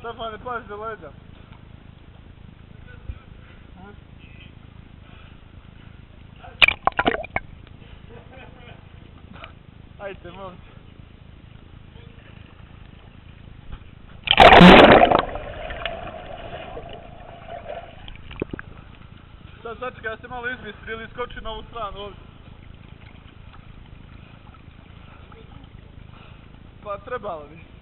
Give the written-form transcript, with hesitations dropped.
Stefane, pazi do leđa. Ajde, momci. Sad sačekaj da se malo izmistri ili skoči na ovu stranu ovdje. Pa trebalo bi.